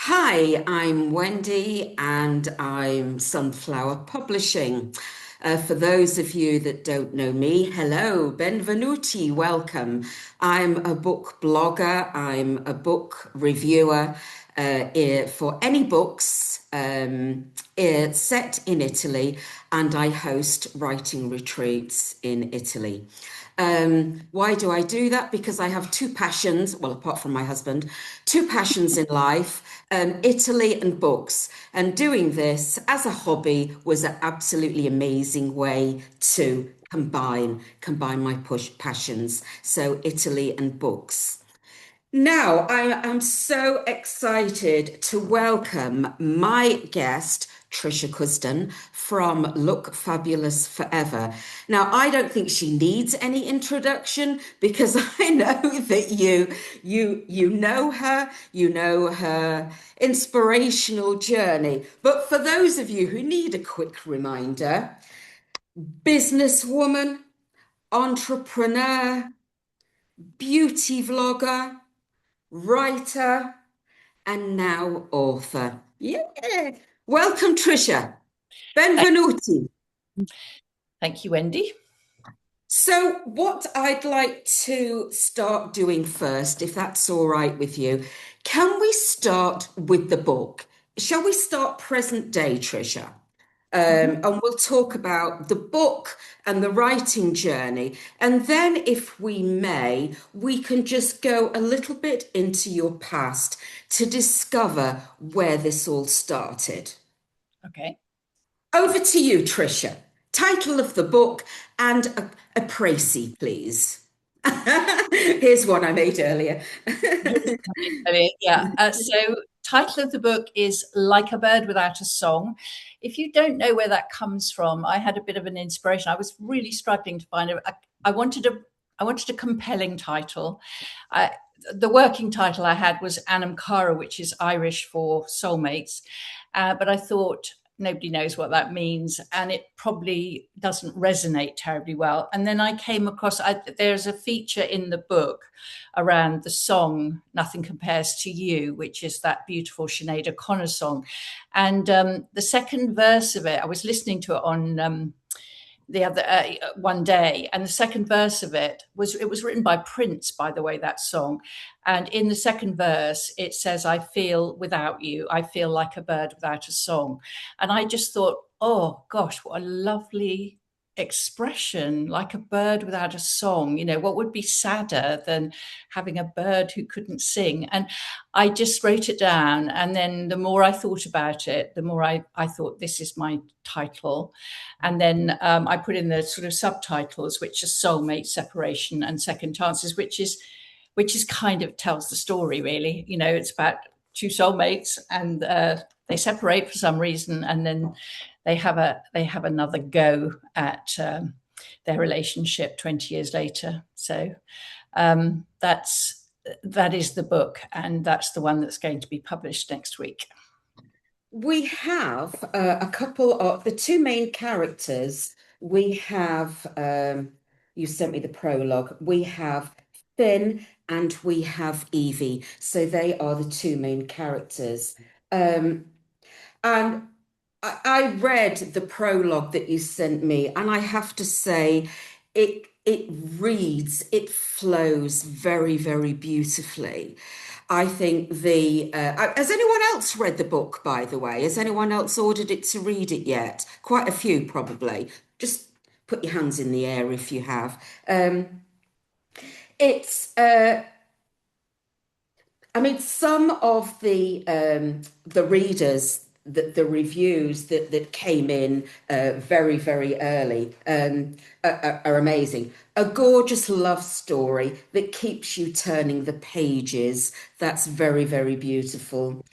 Hi, I'm Wendy and I'm Sunflower Publishing. For those of you that don't know me, hello, benvenuti, welcome. I'm a book blogger, I'm a book reviewer for any books set in Italy, and I host writing retreats in Italy. Why do I do that? Because I have two passions, well, apart from my husband, two passions in life, Italy and books. And doing this as a hobby was an absolutely amazing way to combine my passions. So Italy and books. Now, I am so excited to welcome my guest, Tricia Cusden from Look Fabulous Forever. Now, I don't think she needs any introduction because I know that you know her inspirational journey. But for those of you who need a quick reminder, businesswoman, entrepreneur, beauty vlogger, writer, and now author. Yeah. Welcome, Tricia. Thank Benvenuti. thank you, Wendy. So, what I'd like to start doing first, if that's all right with you, can we start with the book? Shall we start present day, Tricia? Mhm. And we'll talk about the book and the writing journey. And then, if we may, we can just go a little bit into your past to discover where this all started. Okay. Over to you, Tricia. Title of the book and a précis, please. Here's one I made earlier. Yeah. So, title of the book is Like a Bird Without a Song. If you don't know where that comes from, I had a bit of an inspiration. I was really struggling to find it. I wanted a compelling title. I, the working title I had was Anam Cara, which is Irish for soulmates. But I thought nobody knows what that means, and it probably doesn't resonate terribly well. And then I came across there's a feature in the book around the song "Nothing Compares to You," which is that beautiful Sinead O'Connor song. And the second verse of it, I was listening to it on the other one day, and the second verse of it was written by Prince, by the way, that song. And in the second verse it says, I feel without you, I feel like a bird without a song. And I just thought, oh gosh, what a lovely expression, like a bird without a song. What would be sadder than having a bird who couldn't sing? And I just wrote it down, and then the more I thought about it, the more I thought, this is my title. And then I put in the sort of subtitles, which are soulmate, separation, and second chances, which is kind of tells the story, really. It's about two soulmates, and they separate for some reason, and then they have another go at their relationship 20 years later. So that is the book, and that's the one that's going to be published next week. We have a couple of the two main characters. We have, you sent me the prologue. We have Finn and we have Evie. So they are the two main characters. Um, and I read the prologue that you sent me, and I have to say, it flows very, very beautifully. I think has anyone else read the book, by the way? Has anyone else ordered it to read it yet? Quite a few, probably. Just put your hands in the air if you have. It's I mean, some of the readers, the reviews that came in very, very early are amazing. A gorgeous love story that keeps you turning the pages. That's very, very beautiful.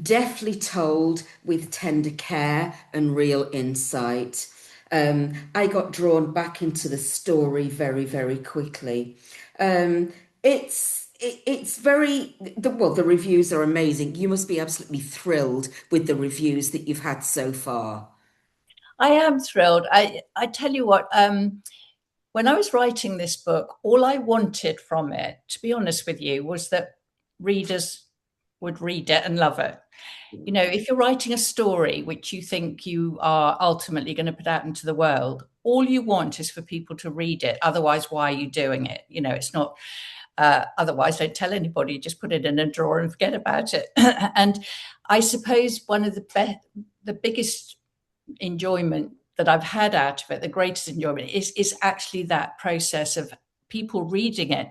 Deftly told with tender care and real insight. I got drawn back into the story very, very quickly. It's very the reviews are amazing. You must be absolutely thrilled with the reviews that you've had so far. I am thrilled. I tell you what, when I was writing this book, all I wanted from it, to be honest with you, was that readers would read it and love it. You know, if you're writing a story which you think you are ultimately going to put out into the world, all you want is for people to read it. Otherwise, why are you doing it? You know, it's not, otherwise, don't tell anybody, just put it in a drawer and forget about it. And I suppose one of the biggest enjoyment that I've had out of it, the greatest enjoyment, is actually that process of people reading it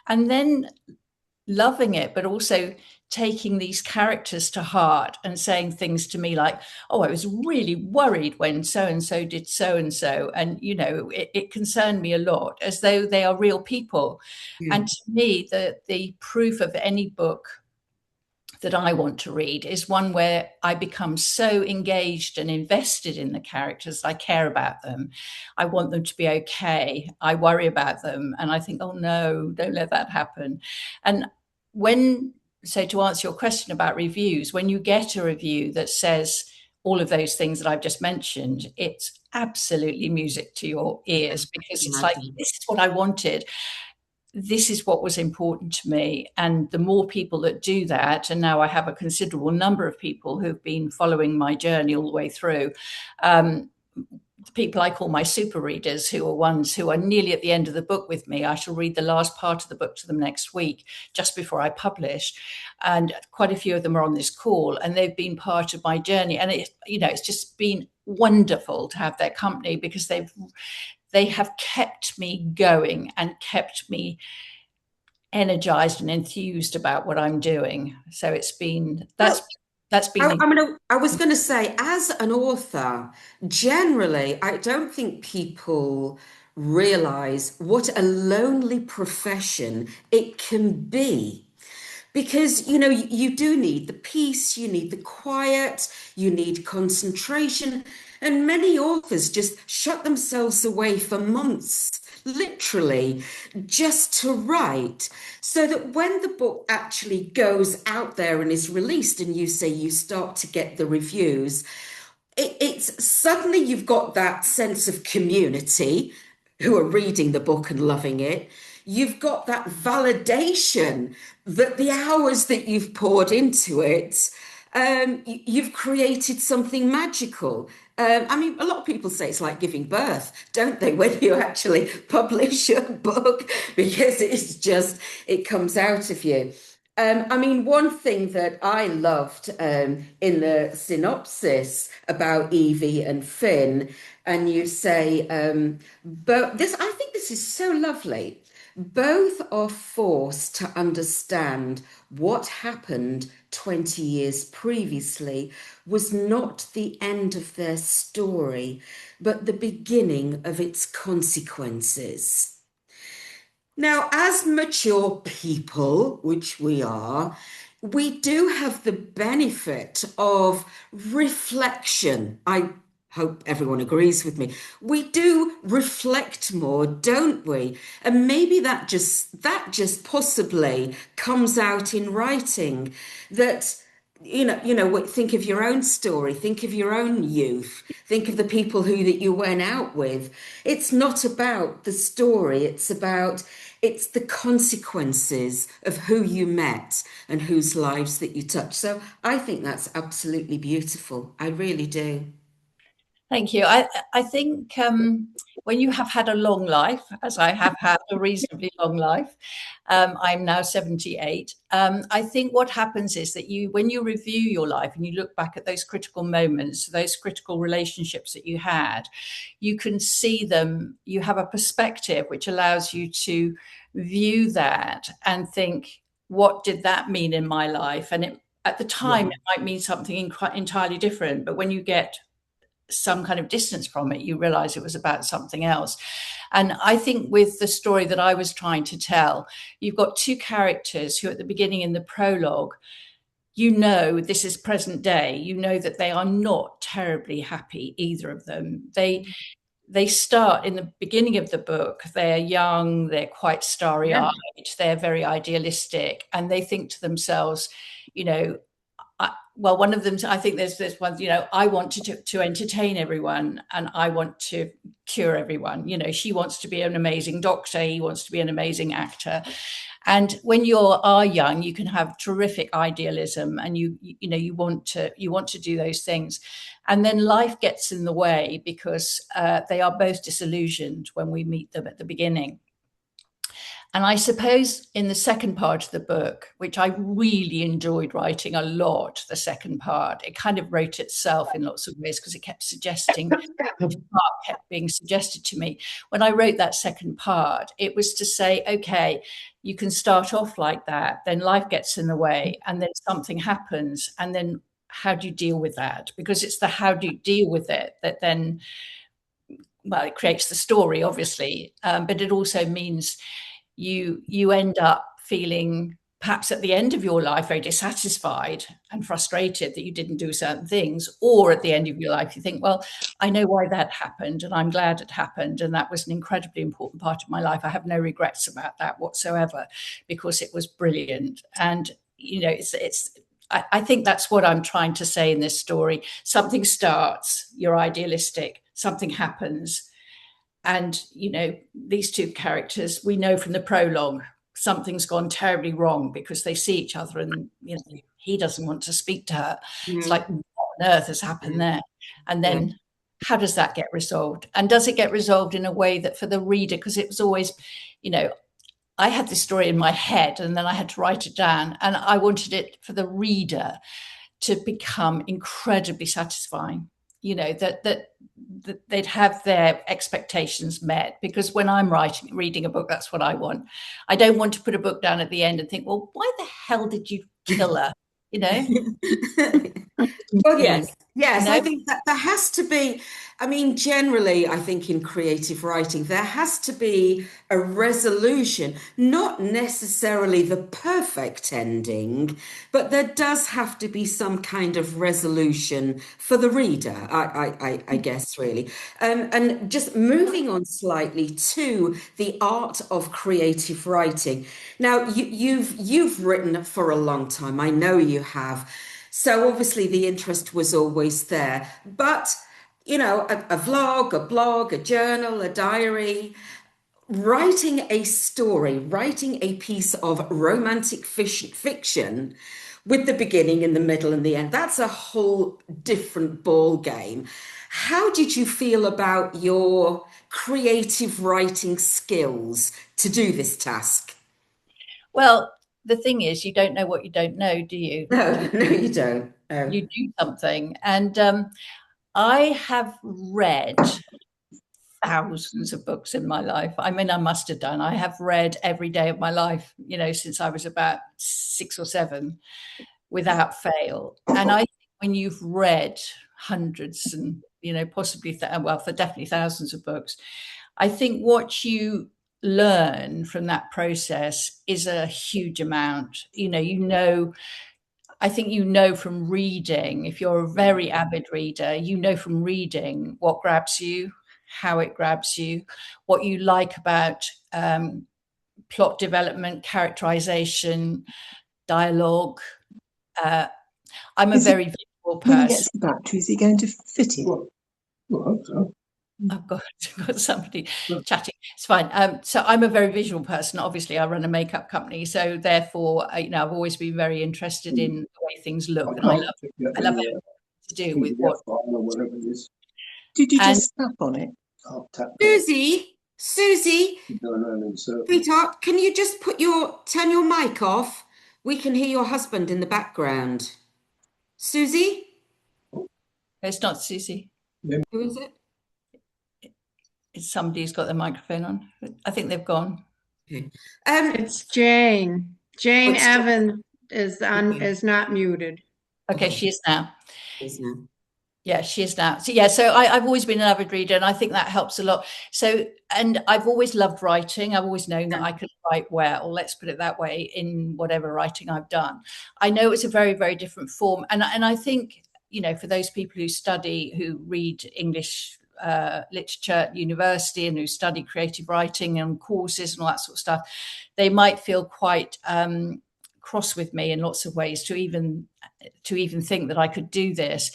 and then loving it, but also taking these characters to heart and saying things to me like, oh, I was really worried when so and so did so and so, and you know, it concerned me a lot, as though they are real people. Yeah. And to me, the proof of any book that I want to read is one where I become so engaged and invested in the characters. I care about them. I want them to be okay. I worry about them. And I think, oh no, don't let that happen. And so to answer your question about reviews, when you get a review that says all of those things that I've just mentioned, it's absolutely music to your ears, because it's like, Imagine. this is what I wanted, this is what was important to me. And the more people that do that, and now I have a considerable number of people who've been following my journey all the way through, the people I call my super readers, who are ones who are nearly at the end of the book with me. I shall read the last part of the book to them next week, just before I publish. And quite a few of them are on this call, and they've been part of my journey. And it's just been wonderful to have their company, because they have kept me going and kept me energized and enthused about what I'm doing. So it's been Well, that's been I was going to say, as an author, generally, I don't think people realize what a lonely profession it can be. Because, you do need the peace, you need the quiet, you need concentration. And many authors just shut themselves away for months, literally, just to write. So that when the book actually goes out there and is released, and you say you start to get the reviews, it's suddenly you've got that sense of community who are reading the book and loving it. You've got that validation that the hours that you've poured into it, you've created something magical. I mean, a lot of people say it's like giving birth, don't they, when you actually publish a book, because it comes out of you. I mean, one thing that I loved in the synopsis about Evie and Finn, and you say, but I think this is so lovely. Both are forced to understand what happened 20 years previously was not the end of their story, but the beginning of its consequences. Now, as mature people, which we are, we do have the benefit of reflection. I hope everyone agrees with me. We do reflect more, don't we? And maybe that just possibly comes out in writing, that think of your own story, think of your own youth, think of the people that you went out with. It's not about the story, it's the consequences of who you met and whose lives that you touched. So I think that's absolutely beautiful. I really do. Thank you. I think when you have had a long life, as I have had a reasonably long life, I'm now 78. I think what happens is that when you review your life and you look back at those critical moments, those critical relationships that you had, you can see them. You have a perspective which allows you to view that and think, what did that mean in my life? And at the time, Yeah. it might mean something entirely different. But when you get some kind of distance from it, you realize it was about something else. And I think with the story that I was trying to tell, you've got two characters who at the beginning in the prologue, this is present day, that they are not terribly happy, either of them. They start in the beginning of the book, they're young, they're quite starry-eyed, they're very idealistic, and they think to themselves, you know, well, one of them, I think there's one, I want to entertain everyone and I want to cure everyone. She wants to be an amazing doctor. He wants to be an amazing actor. And when you are young, you can have terrific idealism and you want to do those things. And then life gets in the way because they are both disillusioned when we meet them at the beginning. And I suppose in the second part of the book, which I really enjoyed writing a lot, the second part, it kind of wrote itself in lots of ways because it kept suggesting, kept being suggested to me. When I wrote that second part, it was to say, okay, you can start off like that, then life gets in the way, and then something happens, and then how do you deal with that? Because it's the how do you deal with it that then, well, it creates the story, obviously, but it also means you end up feeling perhaps at the end of your life very dissatisfied and frustrated that you didn't do certain things, or at the end of your life you think, well, I know why that happened and I'm glad it happened, and that was an incredibly important part of my life. I have no regrets about that whatsoever because it was brilliant. And I think that's what I'm trying to say in this story. Something starts, you're idealistic, something happens, and, these two characters, we know from the prologue, something's gone terribly wrong because they see each other and, he doesn't want to speak to her. It's like, what on earth has happened there? And then how does that get resolved? And does it get resolved in a way that for the reader, because it was always, I had this story in my head and then I had to write it down, and I wanted it for the reader to become incredibly satisfying, that they'd have their expectations met. Because when I'm reading a book, that's what I want. I don't want to put a book down at the end and think, well, why the hell did you kill her? Well, yes. I think that there has to be, generally, I think in creative writing, there has to be a resolution, not necessarily the perfect ending, but there does have to be some kind of resolution for the reader, I guess, really. And just moving on slightly to the art of creative writing. Now, you've written for a long time. I know you have. So obviously the interest was always there. But, a vlog, a blog, a journal, a diary, writing a story, writing a piece of romantic fiction with the beginning and the middle and the end, that's a whole different ball game. How did you feel about your creative writing skills to do this task? Well, the thing is, you don't know what you don't know, do you? No, no, you don't. No. You do something. And I have read thousands of books in my life. I mean, I must have done. I have read every day of my life, since I was about 6 or 7, without fail. And I think when you've read hundreds and, possibly, for definitely thousands of books, I think what you learn from that process is a huge amount. I think from reading, if you're a very avid reader, from reading what grabs you, how it grabs you, what you like about plot development, characterization, dialogue. I'm a very visual person. When he gets the battery, is he going to fit it? Well, I hope so. I've got somebody chatting. It's fine. So I'm a very visual person. Obviously, I run a makeup company, so therefore, I've always been very interested in the way things look, and I love everything to do with what. Whatever it is. Did you just tap on it? I'll tap. Susie, Going around in circles. sweetheart, can you just turn your mic off? We can hear your husband in the background. Susie? It's not Susie. Who is it? It's somebody who's got their microphone on. I think they've gone. Okay. It's Jane. Jane What's Evans is Okay. is not muted. Okay, she is now. Is now. Yeah, she is now. So I've always been an avid reader, and I think that helps a lot. So, and I've always loved writing. I've always known that I could write well, let's put it that way, in whatever writing I've done. I know it's a very, very different form. And I think, for those people who read English literature at university and who study creative writing and courses and all that sort of stuff, they might feel quite cross with me in lots of ways to even think that I could do this.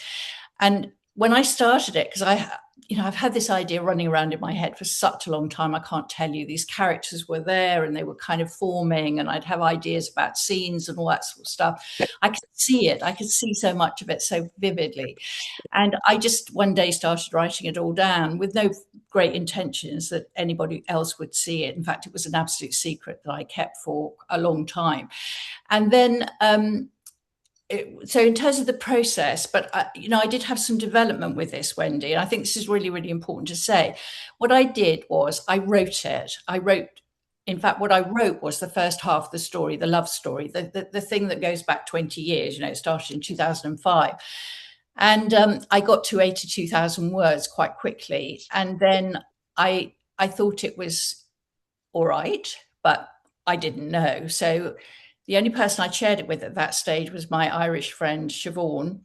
And when I started it, because I've had this idea running around in my head for such a long time, I can't tell you. These characters were there and they were kind of forming, and I'd have ideas about scenes and all that sort of stuff. I could see it. I could see so much of it so vividly. And I just one day started writing it all down with no great intentions that anybody else would see it. In fact, it was an absolute secret that I kept for a long time. And then so in terms of the process, but I did have some development with this, Wendy, and I think this is really, really important to say. What I did was I wrote it. In fact, what I wrote was the first half of the story, the love story, the thing that goes back 20 years. It started in 2005. And I got to 82,000 words quite quickly. And then I thought it was all right, but I didn't know. So the only person I shared it with at that stage was my Irish friend, Siobhan.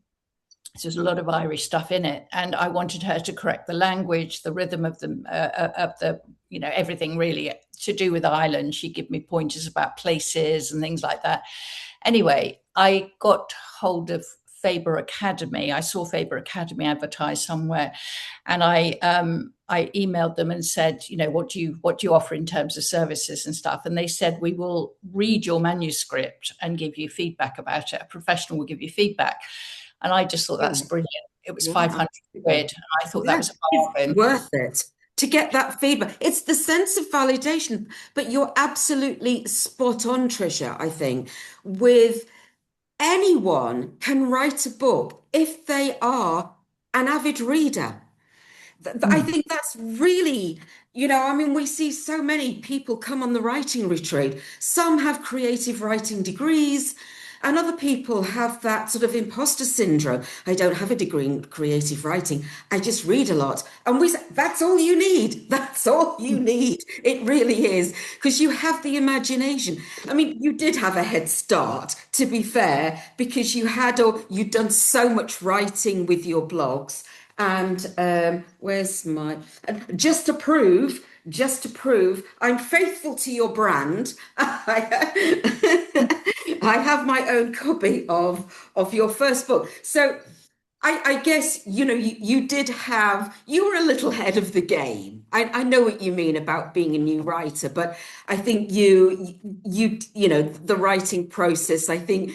So there's a lot of Irish stuff in it. And I wanted her to correct the language, the rhythm of the everything really to do with Ireland. She'd give me pointers about places and things like that. Anyway, I got hold of Faber Academy. I saw Faber Academy advertised somewhere, and I emailed them and said, what do you offer in terms of services and stuff? And they said, we will read your manuscript and give you feedback about it. A professional will give you feedback. And I just thought that's brilliant. It was 500 quid. And I thought that was a bargain. It's worth it to get that feedback. It's the sense of validation. But you're absolutely spot on, Tricia, I think, with anyone can write a book if they are an avid reader. I think that's really, we see so many people come on the writing retreat. Some have creative writing degrees, and other people have that sort of imposter syndrome. I don't have a degree in creative writing. I just read a lot. And we say, that's all you need. That's all you need. It really is. Because you have the imagination. I mean, you did have a head start, to be fair, because you'd done so much writing with your blogs. And where's my, just to prove, I'm faithful to your brand. I have my own copy of your first book. So I guess, you were a little ahead of the game. I know what you mean about being a new writer, but I think the writing process, I think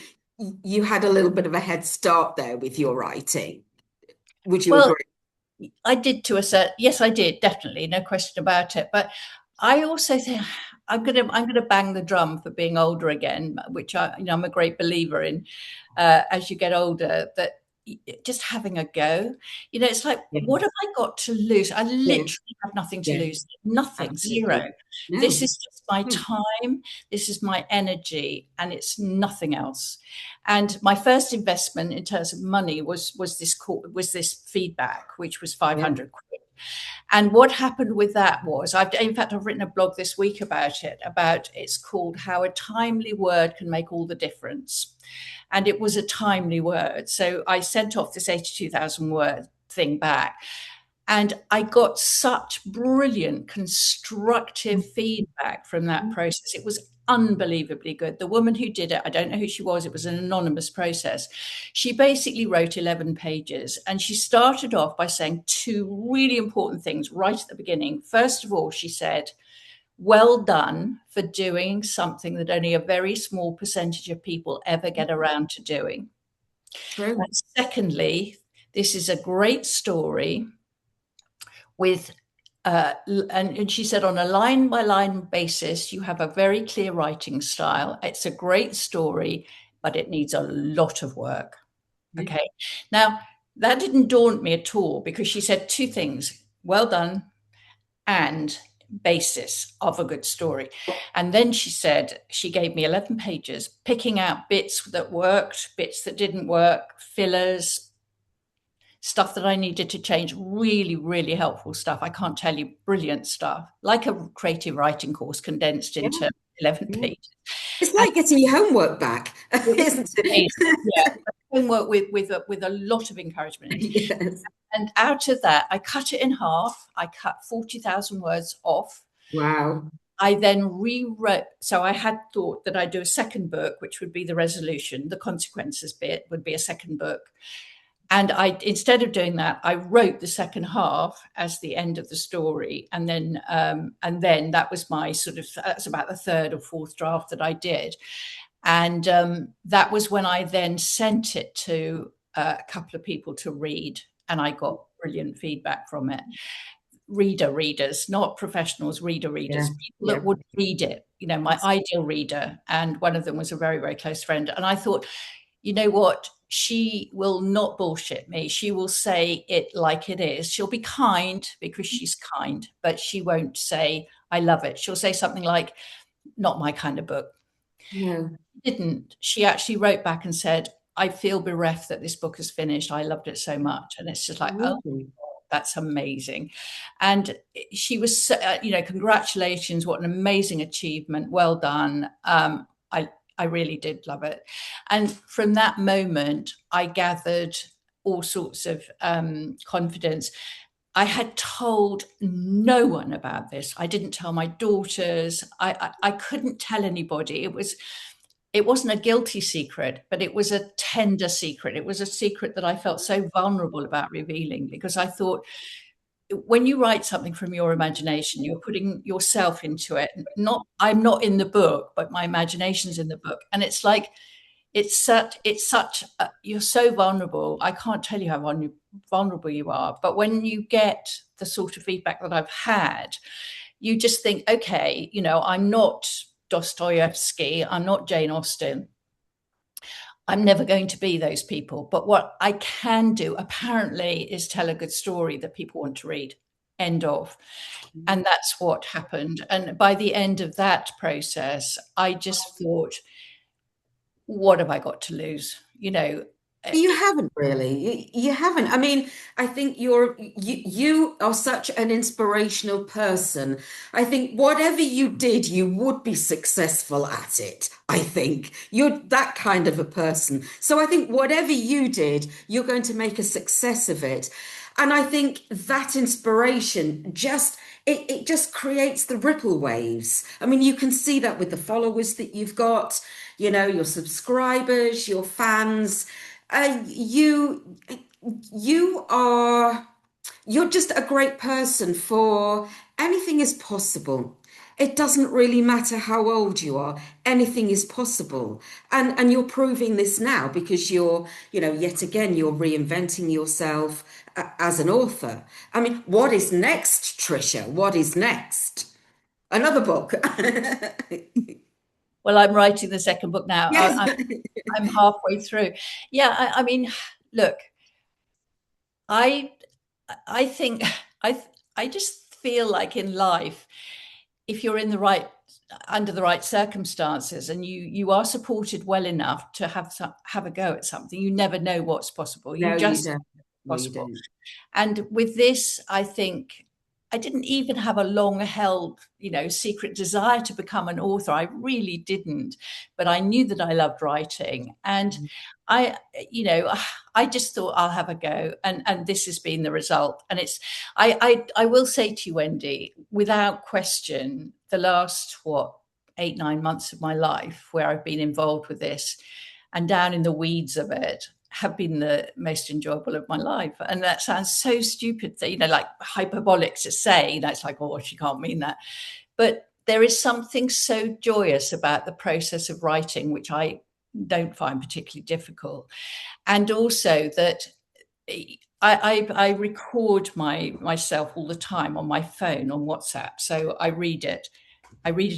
you had a little bit of a head start there with your writing. Would you agree? I did yes, I did, definitely, no question about it. But I also think I'm gonna bang the drum for being older again, which I'm a great believer in. As you get older, that just having a go, it's like, what have I got to lose? I literally have nothing to lose, nothing, absolutely. Zero. No. This is just my time. This is my energy, and it's nothing else. And my first investment in terms of money was this feedback, which was 500 quid. And what happened with that was, I've written a blog this week about it. It's called How a Timely Word Can Make All the Difference. And it was a timely word. So I sent off this 82,000 word thing back. And I got such brilliant, constructive feedback from that process. It was unbelievably good. The woman who did it, I don't know who she was. It was an anonymous process. She basically wrote 11 pages, and she started off by saying two really important things right at the beginning. First of all, she said, well done for doing something that only a very small percentage of people ever get around to doing. True. And secondly, this is a great story with and she said, on a line-by-line basis, you have a very clear writing style. It's a great story, but it needs a lot of work. Okay. Now, that didn't daunt me at all, because she said two things: well done and basis of a good story. And then she said, she gave me 11 pages, picking out bits that worked, bits that didn't work, fillers, stuff that I needed to change. Really, really helpful stuff. I can't tell you, brilliant stuff. Like a creative writing course condensed into 11 pages. It's like getting your homework back, isn't it? Yeah, homework with a lot of encouragement. Yes. And out of that, I cut it in half. I cut 40,000 words off. Wow. I then rewrote. So I had thought that I'd do a second book, which would be the resolution, the consequences bit would be a second book. And instead of doing that, I wrote the second half as the end of the story. And then that was my that's about the third or fourth draft that I did. And that was when I then sent it to a couple of people to read, and I got brilliant feedback from it. Readers, not professionals, readers, people that would read it, my ideal reader. And one of them was a very, very close friend. And I thought, you know what? She will not bullshit me. She will say it like it is. She'll be kind because she's kind, but she won't say, I love it. She'll say something like, not my kind of book. No. Didn't. She actually wrote back and said, I feel bereft that this book is finished. I loved it so much. And it's just like, oh, that's amazing. And she was, congratulations. What an amazing achievement. Well done. I really did love it. And from that moment, I gathered all sorts of confidence. I had told no one about this. I didn't tell my daughters. I couldn't tell anybody. It wasn't a guilty secret, but it was a tender secret. It was a secret that I felt so vulnerable about revealing, because I thought, when you write something from your imagination, you're putting yourself into it. I'm not in the book, but my imagination's in the book. And it's like, you're so vulnerable. I can't tell you how vulnerable you are. But when you get the sort of feedback that I've had, you just think, okay, I'm not Dostoevsky, I'm not Jane Austen. I'm never going to be those people. But what I can do, apparently, is tell a good story that people want to read. End of. And that's what happened. And by the end of that process, I just thought, what have I got to lose? You haven't really. You haven't. I mean, I think you are such an inspirational person. I think whatever you did, you would be successful at it. I think you're that kind of a person. So I think whatever you did, you're going to make a success of it. And I think that inspiration it just creates the ripple waves. I mean, you can see that with the followers that you've got, your subscribers, your fans. You you're just a great person. For anything is possible. It doesn't really matter how old you are. Anything is possible. And you're proving this now, because yet again, you're reinventing yourself as an author. I mean, what is next, Tricia? What is next? Another book. Well, I'm writing the second book now. Yes. I'm halfway through. Yeah, I mean, look, I think I just feel like in life, if you're under the right circumstances, and you are supported well enough to have a go at something, you never know what's possible. No, You you just don't. No, you possible. don't. And with this, I think I didn't even have a long-held, secret desire to become an author. I really didn't, but I knew that I loved writing, and I just thought I'll have a go, and this has been the result. And I will say to you, Wendy, without question, the last 8-9 months of my life where I've been involved with this and down in the weeds of it have been the most enjoyable of my life. And that sounds so stupid, that, like hyperbolic to say. That's like, oh, she can't mean that. But there is something so joyous about the process of writing, which I don't find particularly difficult. And also that I record myself all the time on my phone, on WhatsApp. So I read it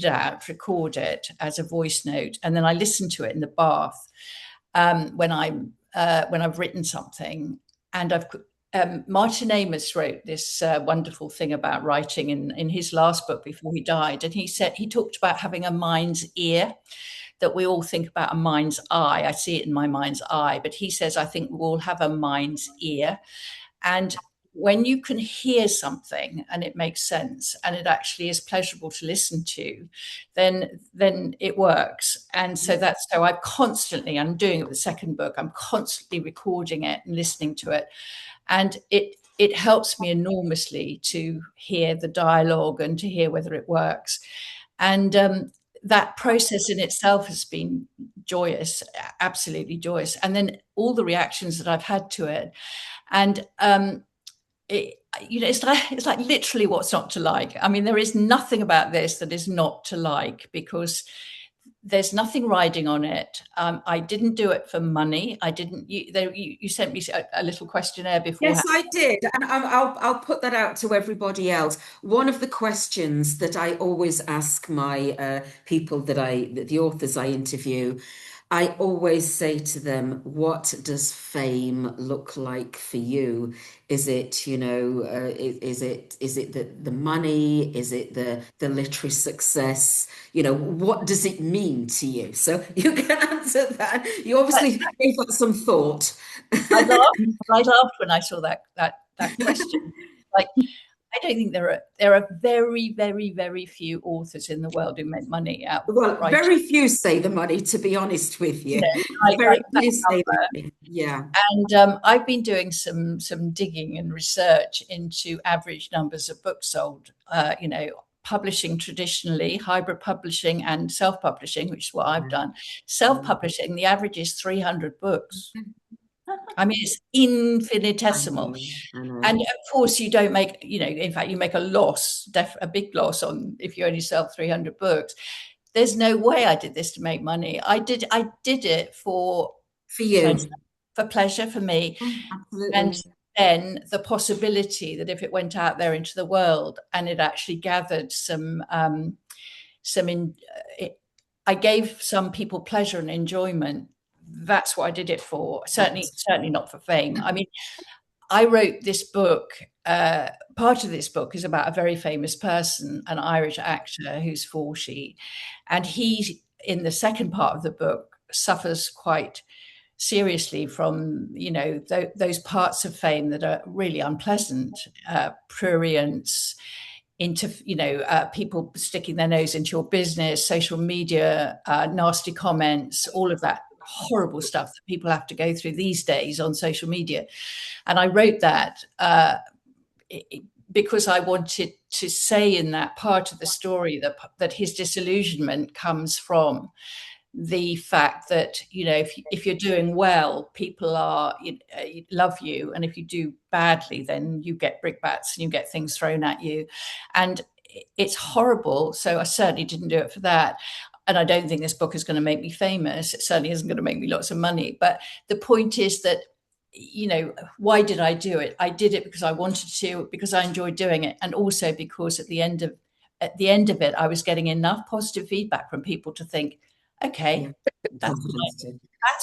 out, record it as a voice note, and then I listen to it in the bath when I've written something. And Martin Amis wrote this wonderful thing about writing in his last book before he died. And he talked about having a mind's ear, that we all think about a mind's eye. I see it in my mind's eye, but he says, I think we all have a mind's ear. And when you can hear something and it makes sense and it actually is pleasurable to listen to, then it works. And so that's how I'm doing it with the second book. I'm constantly recording it and listening to it. And it helps me enormously to hear the dialogue and to hear whether it works. And that process in itself has been joyous, absolutely joyous. And then all the reactions that I've had to it. And it's like literally what's not to like. I mean, there is nothing about this that is not to like, because there's nothing riding on it. I didn't do it for money. I didn't. You sent me a little questionnaire Yes, beforehand. I did, and I'll put that out to everybody else. One of the questions that I always ask my people the authors I interview, I always say to them, "What does fame look like for you? Is it, is it the money? Is it the literary success? What does it mean to you?" So you can answer that. You obviously gave that some thought. I laughed. I laughed when I saw that question. Like, I don't think there are very, very, very few authors in the world who make money out of Well, writing. very few say the money, to be honest with you. Very Like few say the money. Yeah. And I've been doing some digging and research into average numbers of books sold. Publishing traditionally, hybrid publishing, and self-publishing, which is what I've done. Self-publishing, the average is 300 books. I mean, it's infinitesimal. I know. And of course, you don't make, in fact, you make a loss, a big loss on if you only sell 300 books. There's no way I did this to make money. I did it for you. pleasure for me. Absolutely. And then the possibility that if it went out there into the world and it actually gathered I gave some people pleasure and enjoyment. That's what I did it for. Certainly not for fame. I mean, I wrote this book. Part of this book is about a very famous person, an Irish actor who's 40. And he, in the second part of the book, suffers quite seriously from, those parts of fame that are really unpleasant, prurience, into people sticking their nose into your business, social media, nasty comments, all of that horrible stuff that people have to go through these days on social media. And I wrote that because I wanted to say in that part of the story that his disillusionment comes from the fact that, if you're doing well, people love you, and if you do badly, then you get brickbats and you get things thrown at you, and it's horrible. So I certainly didn't do it for that, and I don't think this book is going to make me famous. It certainly isn't going to make me lots of money. But the point is that, why did I do it? I did it because I wanted to, because I enjoyed doing it, and also because at the end of it, I was getting enough positive feedback from people to think, okay, that's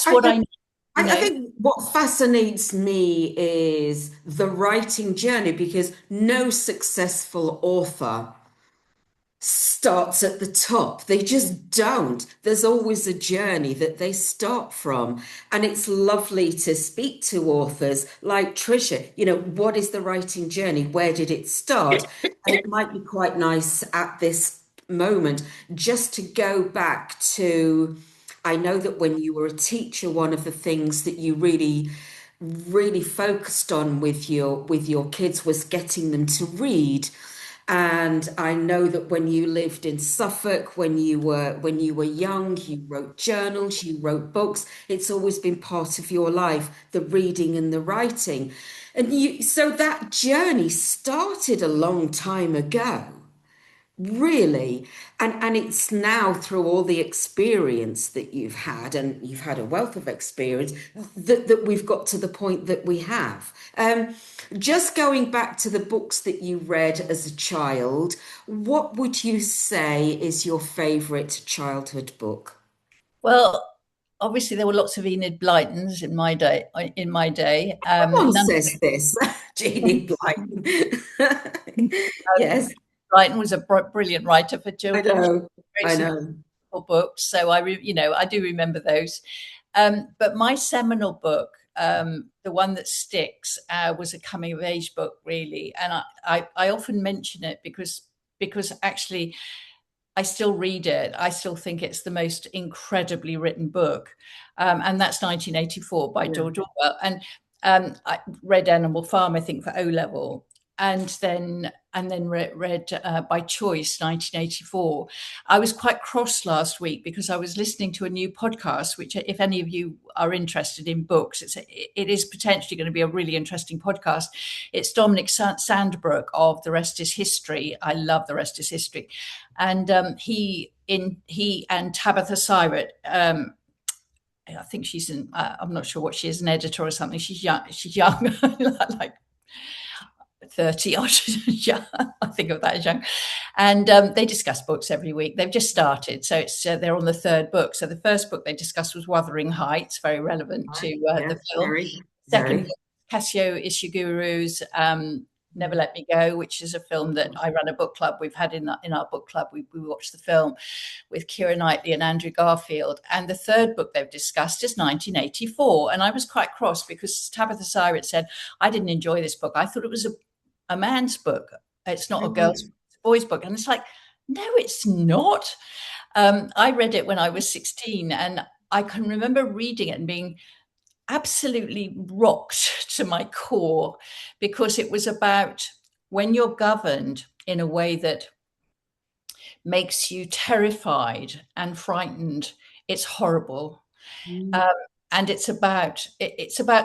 what I need. I think what fascinates me is the writing journey, because no successful author starts at the top. They just don't. There's always a journey that they start from. And it's lovely to speak to authors like Tricia. What is the writing journey? Where did it start? And it might be quite nice at this moment just to go back to, I know that when you were a teacher, one of the things that you really focused on with your kids was getting them to read. And I know that when you lived in Suffolk, when you were young, you wrote journals, you wrote books. It's always been part of your life, the reading and the writing. And so that journey started a long time ago. Really. And it's now through all the experience that you've had, and you've had a wealth of experience, that we've got to the point that we have. Just going back to the books that you read as a child, what would you say is your favourite childhood book? Well, obviously there were lots of Enid Blytons in my day. Everyone says this, Jeannie Blyton. Yes. Blyton was a brilliant writer for children. I know. Books, so I do remember those. But my seminal book, the one that sticks, was a coming of age book, really, and I often mention it because actually I still read it. I still think it's the most incredibly written book, and that's 1984 by George Orwell. And I read Animal Farm, I think, for O level. and then read by choice 1984. I was quite cross last week because I was listening to a new podcast, which, if any of you are interested in books, it is potentially going to be a really interesting podcast. It's Dominic Sandbrook of The Rest is History. I love The Rest is History. And he and Tabitha Syrett, I think she's I'm not sure what she is, an editor or something. She's young, like 30 odd. Yeah, I think of that as young. And they discuss books every week. They've just started, so it's they're on the third book. So the first book they discussed was Wuthering Heights, very relevant to the film. Second book, Kazuo Ishiguro's Never Let Me Go, which is a film that I run a book club. We've had in our book club, we watched the film with Keira Knightley and Andrew Garfield. And the third book they've discussed is 1984. And I was quite cross because Tabitha Syrett said, I didn't enjoy this book. I thought it was a man's book. It's not a girl's, it's a boy's book. And it's like, no, it's not. I read it when I was 16, and I can remember reading it and being absolutely rocked to my core, because it was about when you're governed in a way that makes you terrified and frightened, it's horrible. And it's about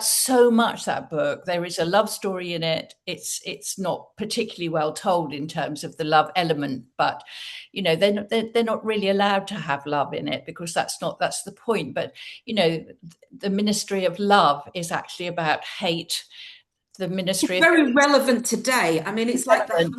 so much, that book. There is a love story in it. It's not particularly well told in terms of the love element, but you know, they're not really allowed to have love in it because that's the point. But you know, the Ministry of Love is actually about hate. The Ministry it's very relevant today. I mean, it's like very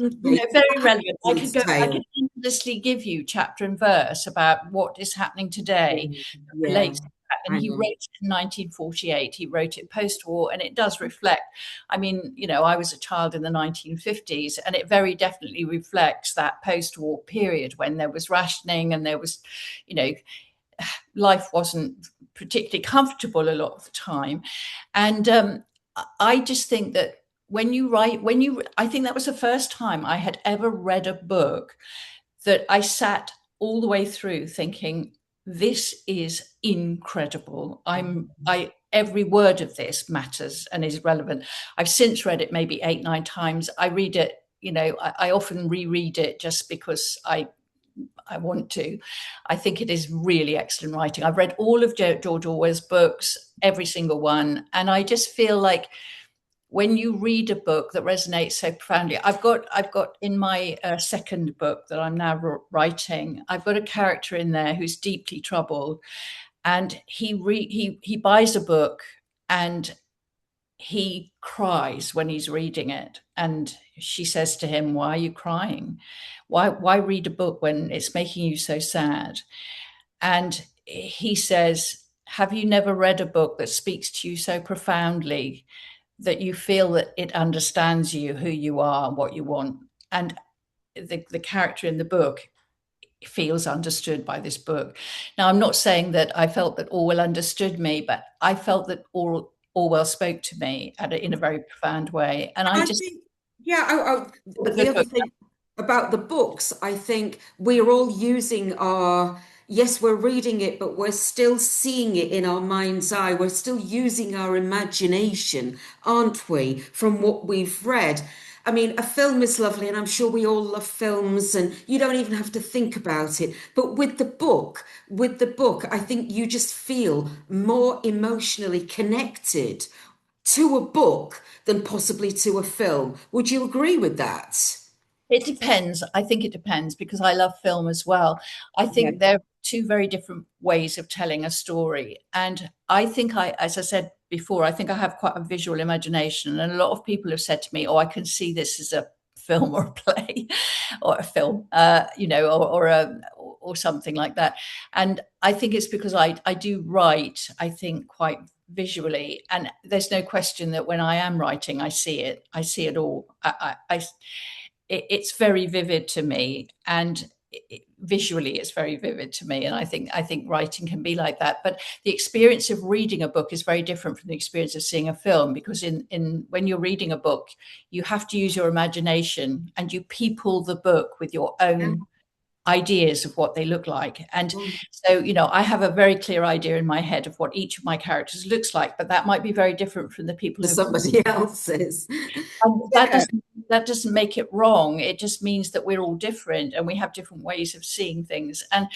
relevant. I could endlessly give you chapter and verse about what is happening today that relates to that. And he wrote it in 1948. He wrote it post-war, and it does reflect. I mean, you know, I was a child in the 1950s, and it very definitely reflects that post-war period when there was rationing and there was, you know, life wasn't particularly comfortable a lot of the time. And I just think that I think that was the first time I had ever read a book that I all the way through thinking, this is incredible. Every word of this matters and is relevant. I've since read it maybe 8, 9 times. I read it, you know, I often reread it just because I want to. I think it is really excellent writing. I've read all of George Orwell's books, every single one. And I just feel like when you read a book that resonates so profoundly, I've got in my second book that I'm now writing, I've got a character in there who's deeply troubled, and he buys a book and he cries when he's reading it. And she says to him, why are you crying? Why read a book when it's making you so sad? And he says, have you never read a book that speaks to you so profoundly that you feel that it understands you, who you are, what you want? And the character in the book feels understood by this book. Now, I'm not saying that I felt that Orwell understood me, but I felt that Orwell spoke to me in a very profound way. And I just think, the other thing about the books, I think we're all using yes, we're reading it, but we're still seeing it in our mind's eye. We're still using our imagination, aren't we, from what we've read? I mean, a film is lovely, and I'm sure we all love films, and you don't even have to think about it. But with the book, I think you just feel more emotionally connected to a book than possibly to a film. Would you agree with that? It depends. I think it depends, because I love film as well. I think there are 2 very different ways of telling a story. And I think as I said before, I think I have quite a visual imagination. And a lot of people have said to me, oh, I can see this as a film or a play or a film, you know, or something like that. And I think it's because I do write, I think, quite visually. And there's no question that when I am writing, I see it all. It's very vivid to me, and visually it's very vivid to me. And I think writing can be like that. But the experience of reading a book is very different from the experience of seeing a film, because when you're reading a book, you have to use your imagination and you people the book with your own ideas of what they look like. And so, you know, I have a very clear idea in my head of what each of my characters looks like, but that might be very different from the people somebody else's. And that doesn't mean that doesn't make it wrong. It just means that we're all different and we have different ways of seeing things. And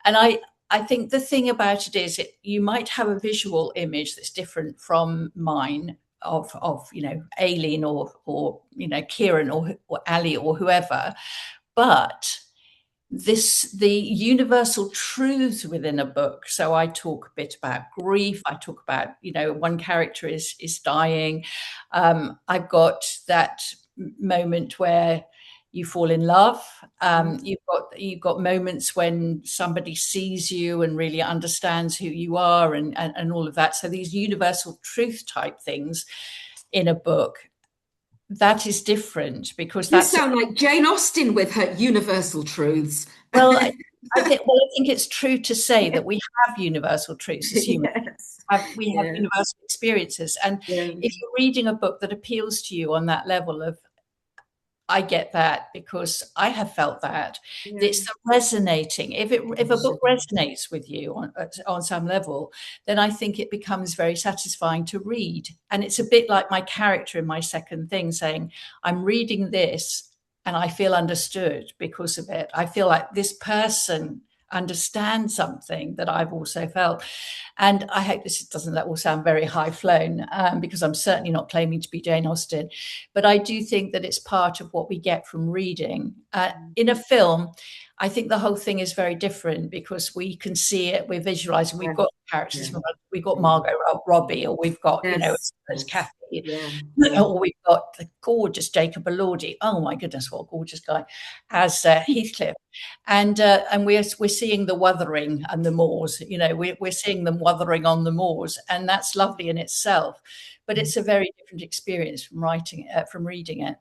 I think the thing about it is you might have a visual image that's different from mine of Aileen or Kieran or Ali or whoever, but the universal truths within a book. So I talk a bit about grief. I talk about, one character is dying. I've got that moment where you fall in love. You've got moments when somebody sees you and really understands who you are and all of that. So these universal truth type things in a book, that is different because You sound like Jane Austen with her universal truths. Well, I think it's true to say that we have universal truths as humans. Yes. We have universal experiences. And if you're reading a book that appeals to you on that level of, I get that because I have felt that. It's the resonating. If a book resonates with you on some level, then I think it becomes very satisfying to read. And it's a bit like my character in my second thing saying, I'm reading this and I feel understood because of it. I feel like this person understands something that I've also felt. And I hope this doesn't all sound very high flown because I'm certainly not claiming to be Jane Austen, but I do think that it's part of what we get from reading. In a film, I think the whole thing is very different because we can see it, we're visualizing, we've got characters, we've got Margot Robbie, or we've got, as Kathy, or we've got the gorgeous Jacob Elordi. Oh my goodness, what a gorgeous guy, as Heathcliff. And we're seeing the wuthering and the moors, we're seeing them wuthering on the moors, and that's lovely in itself. But it's a very different experience from reading it.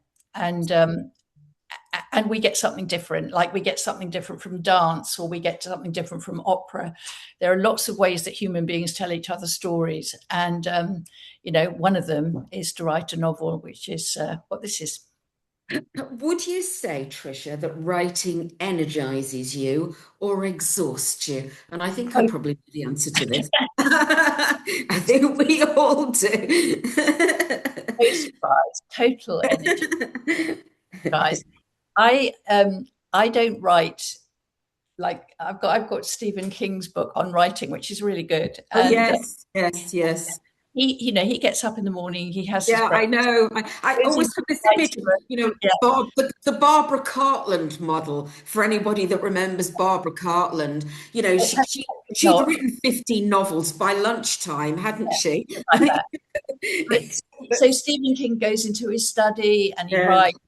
And we get something different, like we get something different from dance, or we get something different from opera. There are lots of ways that human beings tell each other stories. And, one of them is to write a novel, which is what this is. Would you say, Tricia, that writing energizes you or exhausts you? And I think I probably know the answer to this. I think we all do. No surprise, total energy. Guys, I don't write like I've got Stephen King's book on writing, which is really good. Oh, yes. He gets up in the morning. He has his I know. I always have this image, the Barbara Cartland model. For anybody that remembers Barbara Cartland, she'd written 15 novels by lunchtime, hadn't she? So Stephen King goes into his study and he writes.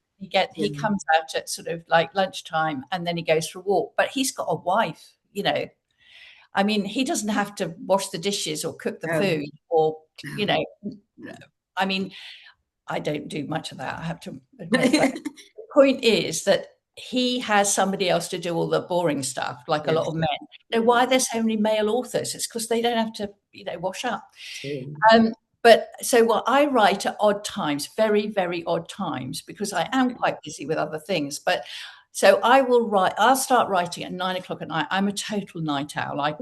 He comes out at sort of like lunchtime and then he goes for a walk. But he's got a wife, I mean, he doesn't have to wash the dishes or cook the food or, I mean, I don't do much of that, I have to admit. But the point is that he has somebody else to do all the boring stuff, like a lot of men. Why are there so many male authors? It's because they don't have to, wash up. But so I write at odd times, very, very odd times, because I am quite busy with other things. But so I'll start writing at 9 o'clock at night. I'm a total night owl. I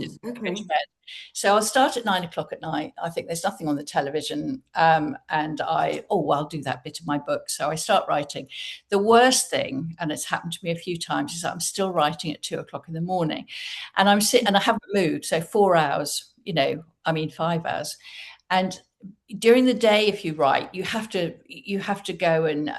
just go to bed. So I'll start at 9 o'clock at night. I think there's nothing on the television. And I'll do that bit of my book. So I start writing. The worst thing, and it's happened to me a few times, is that I'm still writing at 2 o'clock in the morning. And I'm sitting and I haven't moved. So 4 hours, 5 hours. And during the day, if you write, you have to go and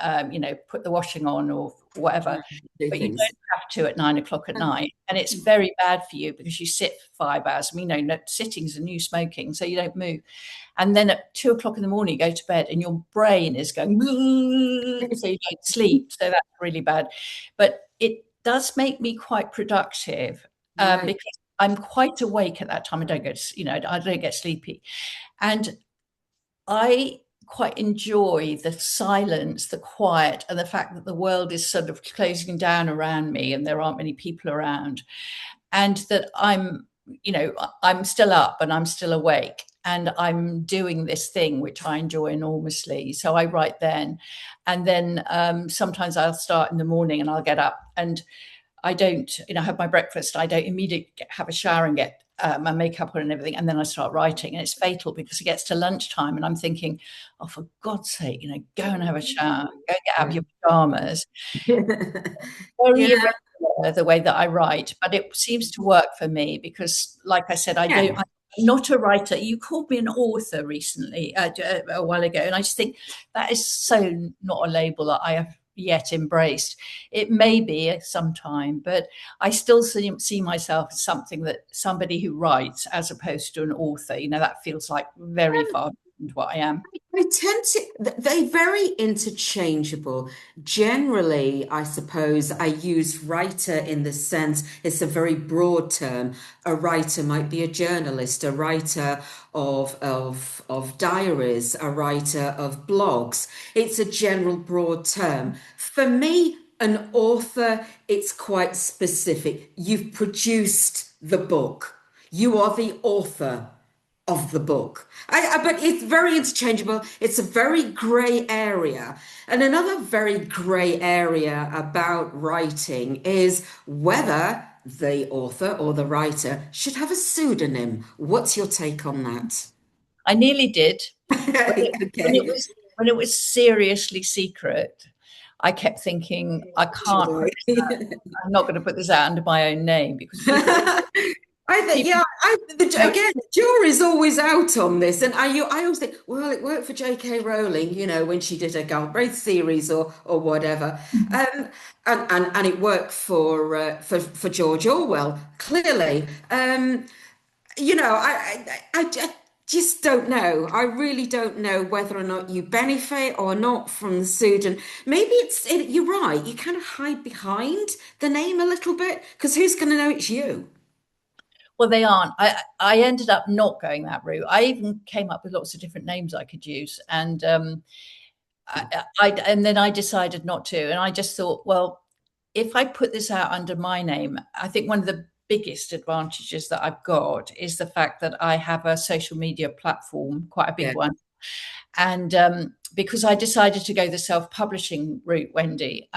put the washing on or whatever, but you don't have to at 9 o'clock at night. And it's very bad for you because you sit for 5 hours. I mean, sitting's a new smoking, so you don't move. And then at 2 o'clock in the morning, you go to bed and your brain is going, so you don't sleep. So that's really bad. But it does make me quite productive because I'm quite awake at that time. I don't get sleepy. And I quite enjoy the silence, the quiet, and the fact that the world is sort of closing down around me and there aren't many people around, and that I'm still up and I'm still awake and I'm doing this thing which I enjoy enormously. So I write then, and then sometimes I'll start in the morning and I'll get up and I don't, have my breakfast. I don't immediately have a shower and get my makeup on and everything, and then I start writing, and it's fatal because it gets to lunchtime and I'm thinking, oh, for God's sake, go and have a shower, go get out of your pajamas. Very irregular the way that I write, but it seems to work for me because, like I said, I'm not a writer. You called me an author recently, a while ago, and I just think that is so not a label that I have yet embraced. It may be sometime, but I still see myself as somebody who writes as opposed to an author. That feels like very far beyond what I am. I tend to, they're very interchangeable. Generally, I suppose I use writer in the sense it's a very broad term. A writer might be a journalist, a writer of diaries, a writer of blogs. It's a general broad term. For me, an author, it's quite specific. You've produced the book. You are the author of the book. But it's very interchangeable. It's a very grey area. And another very grey area about writing is whether the author or the writer should have a pseudonym. What's your take on that? I nearly did. Okay. When it was seriously secret, I kept thinking, I can't put this out. I'm not going to put this out under my own name because people again, the jury's always out on this, and I always think, well, it worked for J.K. Rowling, when she did her Galbraith series or whatever, and it worked for George Orwell, clearly. I just don't know. I really don't know whether or not you benefit or not from the pseudonym. Maybe you're right. You kind of hide behind the name a little bit because who's going to know it's you? Well, they aren't. I ended up not going that route. I even came up with lots of different names I could use, and and then I decided not to. And I just thought, well, if I put this out under my name, I think one of the biggest advantages that I've got is the fact that I have a social media platform, quite a big one. And because I decided to go the self-publishing route, Wendy,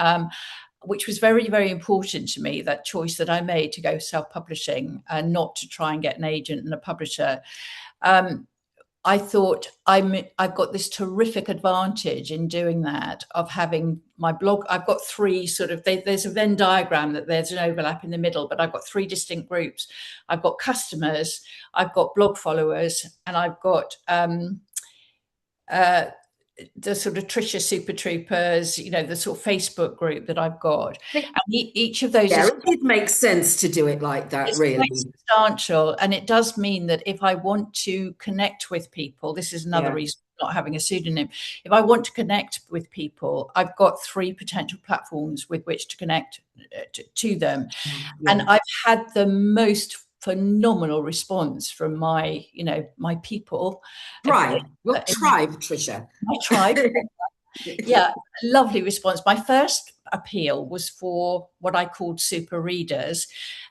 which was very, very important to me, that choice that I made to go self-publishing and not to try and get an agent and a publisher. I thought I've got this terrific advantage in doing that, of having my blog. I've got three there's a Venn diagram that there's an overlap in the middle, but I've got three distinct groups. I've got customers, I've got blog followers, and I've got the sort of Tricia Super Troopers, the sort of Facebook group that I've got. And each of those it makes sense to do it like that, really. Quite substantial. And it does mean that if I want to connect with people, this is another reason for not having a pseudonym. If I want to connect with people, I've got three potential platforms with which to connect to them. And I've had the most phenomenal response from my people. Right. What tribe, Tricia? My tribe. Yeah, lovely response. My first appeal was for what I called super readers.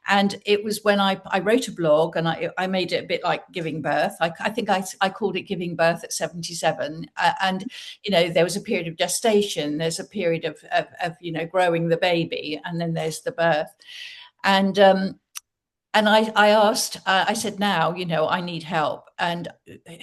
And it was when I wrote a blog, and I made it a bit like giving birth. I think I called it giving birth at 77. And, there was a period of gestation. There's a period of growing the baby, and then there's the birth. And I asked, I said, now, I need help, and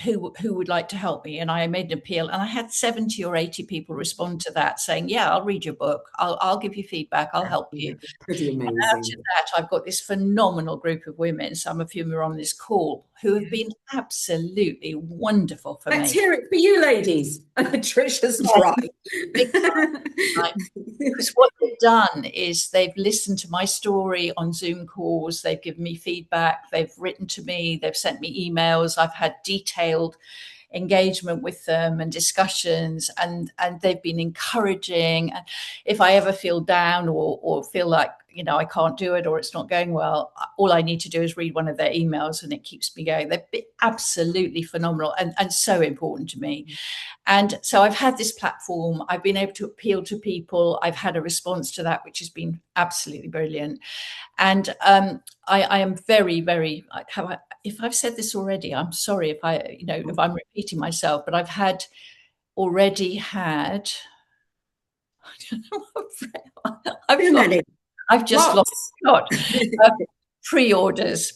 who would like to help me? And I made an appeal, and I had 70 or 80 people respond to that, saying, yeah, I'll read your book. I'll give you feedback. I'll help you. Pretty amazing. And after that, I've got this phenomenal group of women, some of whom are on this call, who have been absolutely wonderful for me. Let's hear it for you, ladies. Tricia's right. Because what they've done is they've listened to my story on Zoom calls. They've given me feedback. They've written to me. They've sent me emails. I've had detailed engagement with them and discussions, and they've been encouraging. And if I ever feel down or feel like I can't do it or it's not going well, all I need to do is read one of their emails and it keeps me going. They've been absolutely phenomenal and so important to me. And so I've had this platform. I've been able to appeal to people. I've had a response to that, which has been absolutely brilliant. And I am very, very, if I've said this already, I'm sorry if if I'm repeating myself, but I've already had, I don't know, I've just lost a lot.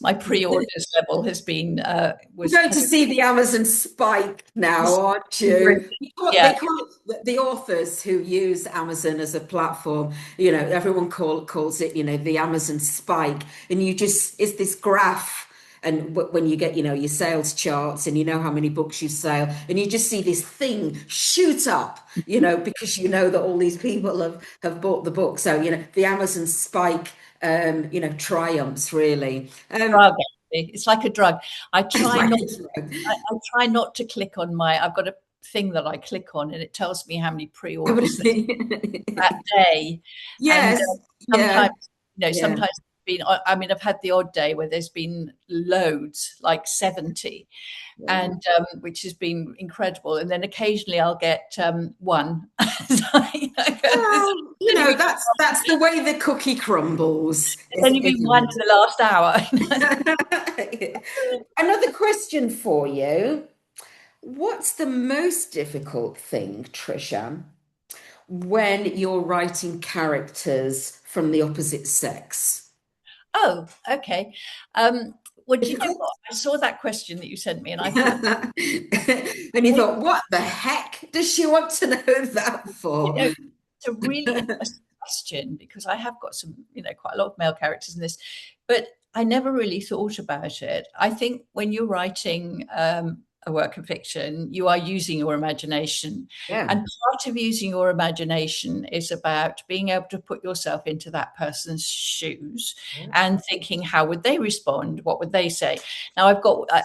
My pre-orders level has been You're going to see the Amazon spike now, aren't you? Yeah. They call it the authors who use Amazon as a platform. Everyone calls it, the Amazon spike, and it's this graph. And when you get, your sales charts and you know how many books you sell, and you just see this thing shoot up, because that all these people have bought the book. So, the Amazon spike, triumphs really. Drug, actually. It's like a drug. I It's try like not. a drug. I try not to click on I've got a thing that I click on, and it tells me how many I would pre-orders say, that day. And yes, yeah, sometimes, sometimes it's been. I mean, I've had the odd day where there's been loads, like 70, yeah. and which has been incredible. And then occasionally I'll get one. Well, that's the way the cookie crumbles, There's only been one isn't in the last hour. it? Another question for you. What's the most difficult thing, Tricia, when you're writing characters from the opposite sex? Oh, okay. Well, do you know Difficult? what? I saw that question that you sent me, and I thought, And you thought, what the heck does she want to know that for? it's a really interesting question, because I have got some, quite a lot of male characters in this, but I never really thought about it. I think when you're writing a work of fiction, you are using your imagination. Yeah. And part of using your imagination is about being able to put yourself into that person's shoes and thinking, how would they respond? What would they say? Now,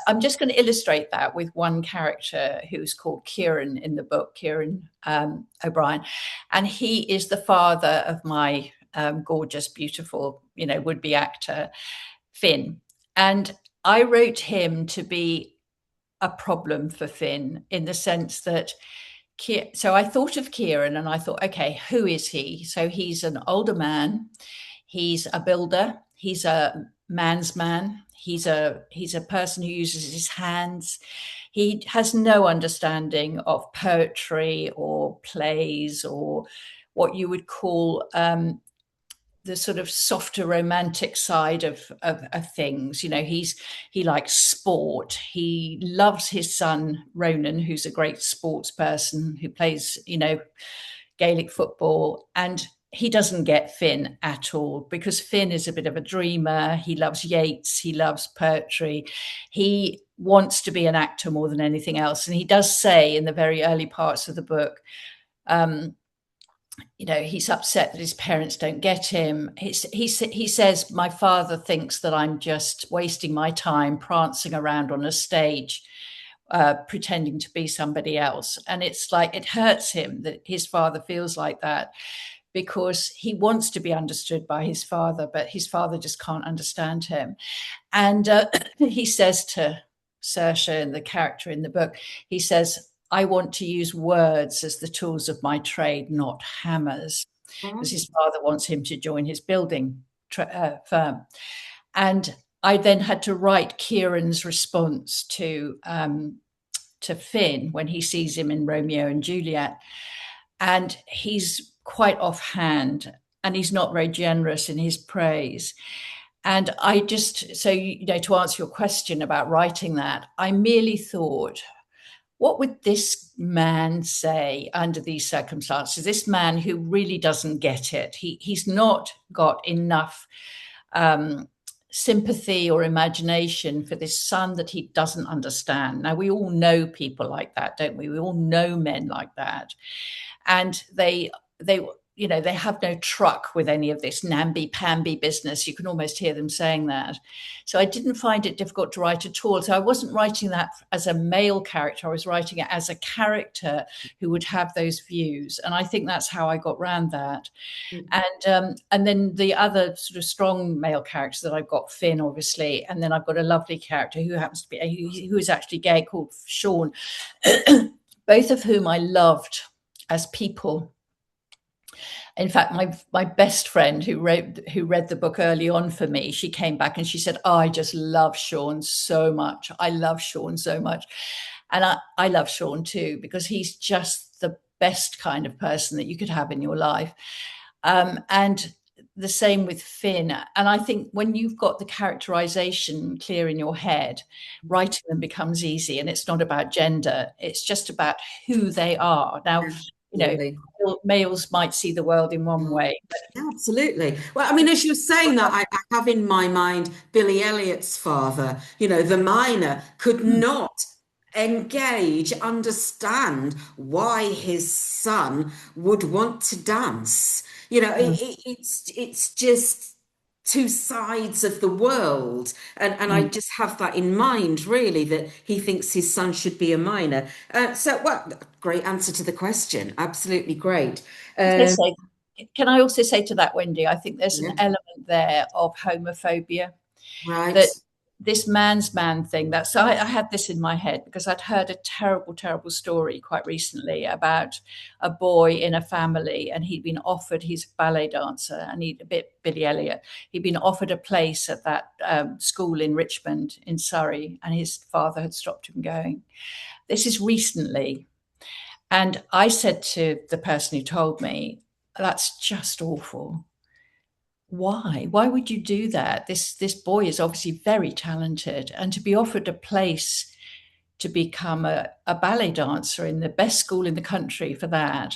I'm just going to illustrate that with one character who's called Kieran in the book, Kieran O'Brien. And he is the father of my gorgeous, beautiful, would-be actor, Finn. And I wrote him to be a problem for Finn, in the sense that so I thought of Kieran and I thought, okay, who is he? So he's an older man, he's a builder, he's a man's man, he's a person who uses his hands. He has no understanding of poetry or plays or what you would call the sort of softer romantic side of things. He likes sport. He loves his son Ronan, who's a great sports person who plays Gaelic football, and he doesn't get Finn at all, because Finn is a bit of a dreamer. He loves Yeats, he loves poetry, he wants to be an actor more than anything else. And he does say in the very early parts of the book, he's upset that his parents don't get him. He says, my father thinks that I'm just wasting my time prancing around on a stage, pretending to be somebody else. And it's like, it hurts him that his father feels like that, because he wants to be understood by his father, but his father just can't understand him. And he says to Saoirse, and the character in the book, he says, I want to use words as the tools of my trade, not hammers, because his father wants him to join his building firm. And I then had to write Kieran's response to Finn when he sees him in Romeo and Juliet. And he's quite offhand, and he's not very generous in his praise. And I just, so, to answer your question about writing that, I merely thought, what would this man say under these circumstances? This man who really doesn't get it. He's not got enough sympathy or imagination for this son that he doesn't understand. Now, we all know people like that, don't we? We all know men like that. And they have no truck with any of this namby-pamby business. You can almost hear them saying that. So I didn't find it difficult to write at all. So I wasn't writing that as a male character. I was writing it as a character who would have those views. And I think that's how I got around that. And then the other sort of strong male characters that I've got, Finn, obviously, and then I've got a lovely character who happens to be, who is actually gay, called Sean, both of whom I loved as people. In fact, my best friend who read the book early on for me, she came back and she said, oh, I just love Sean so much. I love Sean so much. And I love Sean too, because he's just the best kind of person that you could have in your life. And the same with Finn. And I think when you've got the characterization clear in your head, writing them becomes easy. And it's not about gender, it's just about who they are. Now, you know, males might see the world in one way. But absolutely. Well, I mean, as you're saying that, I have in my mind Billy Elliot's father, you know, the miner could not engage, understand why his son would want to dance. You know, it's just two sides of the world. And I just have that in mind, really, that he thinks his son should be a miner. Well, great answer to the question. Absolutely great. Can I also say to that, Wendy, I think there's an element there of homophobia. That this man's man thing, that's I had this in my head because I'd heard a terrible story quite recently about a boy in a family, and he'd been offered, he's a ballet dancer, and he'd a bit Billy Elliot, he'd been offered a place at that school in Richmond in Surrey, and his father had stopped him going. This is recently. And I said to the person who told me, that's just awful. Why would you do that? This boy is obviously very talented, and to be offered a place to become a ballet dancer in the best school in the country for that.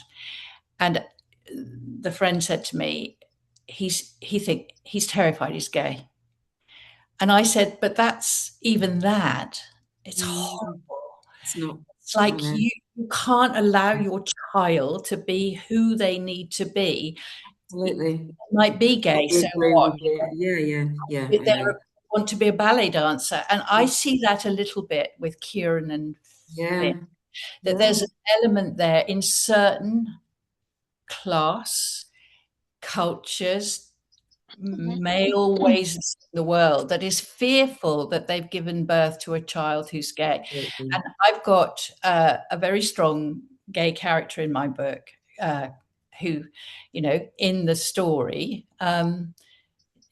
And the friend said to me, he's terrified he's gay. And I said, but that's even that. It's horrible. It's like you can't allow your child to be who they need to be. Absolutely. It might be gay, so what? Yeah. They want to be a ballet dancer. And I see that a little bit with Kieran and Finn, that there's an element there in certain class, cultures, male ways of seeing the world that is fearful that they've given birth to a child who's gay. And I've got a very strong gay character in my book who, you know, in the story,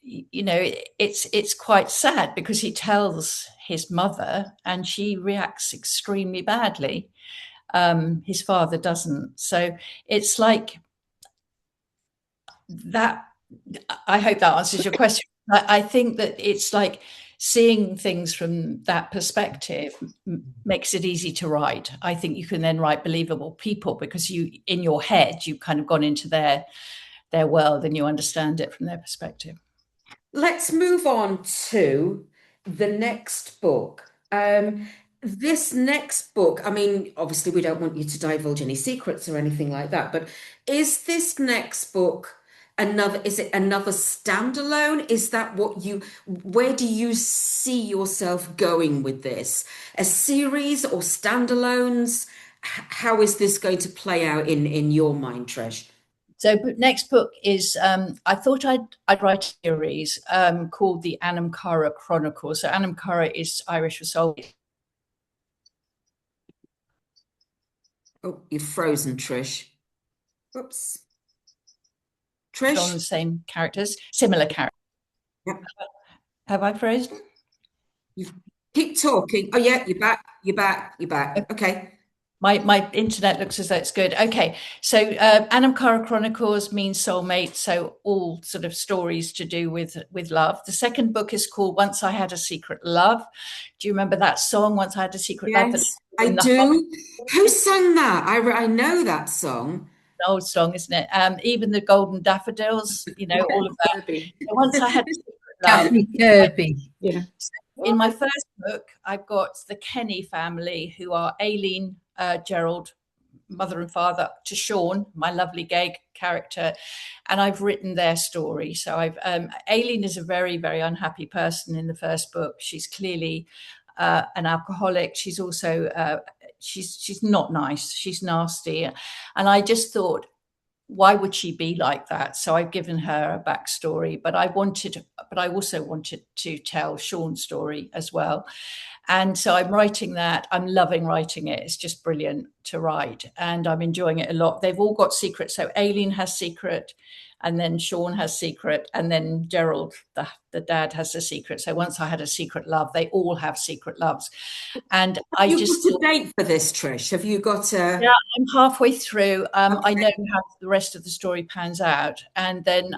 you know, it's quite sad because he tells his mother and she reacts extremely badly. His father doesn't. So it's like that. I hope that answers your question. I think that it's like seeing things from that perspective makes it easy to write. I think you can then write believable people because you, in your head, you've kind of gone into their world and you understand it from their perspective. Let's move on to the next book. This next book, I mean, obviously we don't want you to divulge any secrets or anything like that, but is this next book is it another standalone? Is that where do you see yourself going with this? A series or standalones? How is this going to play out in your mind, Trish? So next book is, I thought I'd write a series called the Anam Cara Chronicles. So Anam Cara is Irish for soul. Oh, you've frozen, Trish. Whoops. Trish? On the same characters, similar characters. Yep. Have I frozen? You keep talking. Oh yeah, you're back. Okay. My internet looks as though it's good. Okay, so Anam Cara Chronicles means soulmate, so all sort of stories to do with love. The second book is called Once I Had a Secret Love. Do you remember that song, Once I Had a Secret Love? Yes, I do. Who sang that? I know that song. An old song, isn't it? Even the Golden Daffodils, you know, all of that. So Once I Had a Secret Love. Kirby. Yeah. In my first book, I've got the Kenny family, who are Aileen, Gerald, mother and father, to Sean, my lovely gay character, and I've written their story. So Aileen is a very, very unhappy person in the first book. She's clearly an alcoholic. She's also she's not nice. She's nasty, and I just thought, why would she be like that? So I've given her a backstory, but I also wanted to tell Sean's story as well. And so I'm writing that. I'm loving writing it. It's just brilliant to write, and I'm enjoying it a lot. They've all got secrets. So Aileen has secret, and then Sean has secret, and then Gerald, the dad, has a secret. So Once I Had a Secret Love, they all have secret loves. And have you got a date for this, Trish? Have you got a... Yeah, I'm halfway through. Okay. I know how the rest of the story pans out, and then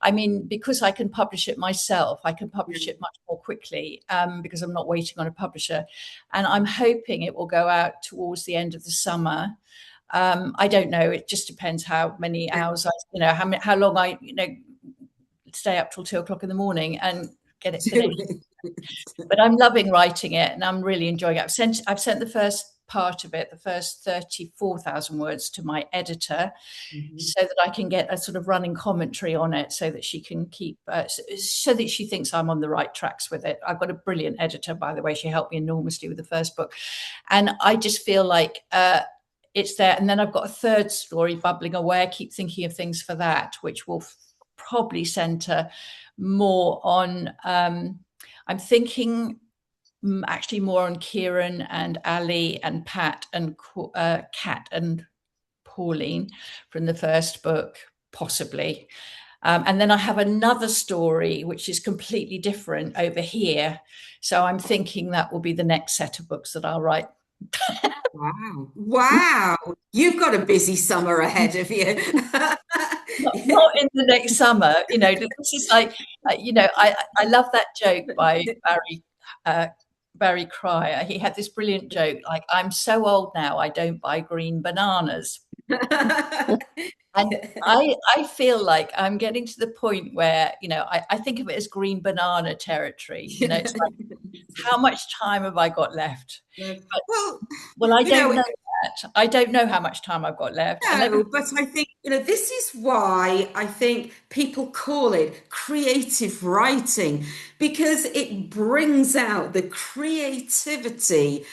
I mean, because I can publish it myself, I can publish it much more quickly because I'm not waiting on a publisher. And I'm hoping it will go out towards the end of the summer. I don't know. It just depends how many hours how long I, stay up till 2 o'clock in the morning and get it finished. But I'm loving writing it, and I'm really enjoying it. I've sent the first part of it, the first 34,000 words, to my editor, so that I can get a sort of running commentary on it, so that she can keep, so that she thinks I'm on the right tracks with it. I've got a brilliant editor, by the way. She helped me enormously with the first book, and I just feel like it's there. And then I've got a third story bubbling away. I keep thinking of things for that, which will probably center more on. I'm thinking actually more on Kieran and Ali and Pat and Kat and Pauline from the first book, possibly. And then I have another story which is completely different over here. So I'm thinking that will be the next set of books that I'll write. Wow. Wow. You've got a busy summer ahead of you. Not in the next summer, this is like, I love that joke by Barry Cryer. He had this brilliant joke, like, I'm so old now, I don't buy green bananas. And I feel like I'm getting to the point where, I think of it as green banana territory. It's like, how much time have I got left? But, well, I don't know that. I don't know how much time I've got left. No, but I think, this is why I think people call it creative writing, because it brings out the creativity